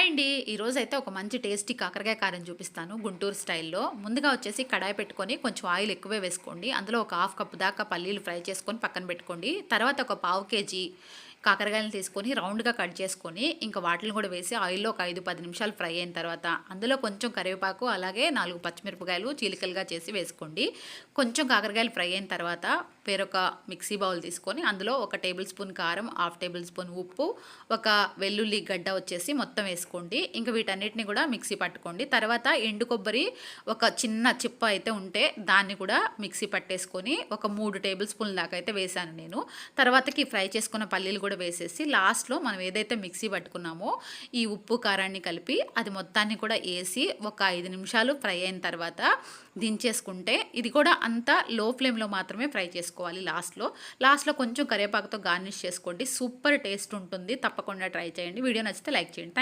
Hi అండి. ఈరోజైతే ఒక మంచి టేస్టీ కాకరకాయ కారం చూపిస్తాను గుంటూరు స్టైల్‌లో. ముందుగా వచ్చేసి కడాయి పెట్టుకొని కొంచెం ఆయిల్ ఎక్కువే వేసుకోండి. అందులో ఒక హాఫ్ కప్ దాకా పల్లీలు ఫ్రై చేసుకొని పక్కన పెట్టుకోండి. తర్వాత ఒక పావు కేజీ కాకరకాయలను తీసుకొని రౌండ్‌గా కట్ చేసుకొని, ఇంకా వాటిని కూడా వేసి ఆయిల్‌లో ఒక 5, 10 నిమిషాలు ఫ్రై అయిన తర్వాత అందులో కొంచెం కరివేపాకు, అలాగే 4 పచ్చిమిరపకాయలు చీలికలుగా చేసి వేసుకోండి. కొంచెం కాకరకాయలు ఫ్రై అయిన తర్వాత వేరొక మిక్సీ బౌల్ తీసుకొని అందులో ఒక టేబుల్ స్పూన్ కారం, హాఫ్ టేబుల్ స్పూన్ ఉప్పు, ఒక వెల్లుల్లి గడ్డ వచ్చేసి మొత్తం వేసుకోండి. ఇంకా వీటన్నిటిని కూడా మిక్సీ పట్టుకోండి. తర్వాత ఎండు కొబ్బరి ఒక చిన్న చిప్ప అయితే ఉంటే దాన్ని కూడా మిక్సీ పట్టేసుకొని ఒక 3 టేబుల్ స్పూన్ల దాకా అయితే వేసాను నేను. తర్వాతకి ఫ్రై చేసుకున్న పల్లీలు కూడా వేసేసి లాస్ట్లో మనం ఏదైతే మిక్సీ పట్టుకున్నామో ఈ ఉప్పు కారాన్ని కలిపి అది మొత్తాన్ని కూడా వేసి ఒక 5 నిమిషాలు ఫ్రై అయిన తర్వాత దించేసుకుంటే, ఇది కూడా అంతా లో ఫ్లేమ్లో మాత్రమే ఫ్రై చేసుకోవాలి. లాస్ట్లో కొంచెం కరివేపాకుతో గార్నిష్ చేసుకోండి. సూపర్ టేస్ట్ ఉంటుంది. తప్పకుండా ట్రై చేయండి. వీడియో నచ్చితే లైక్ చేయండి.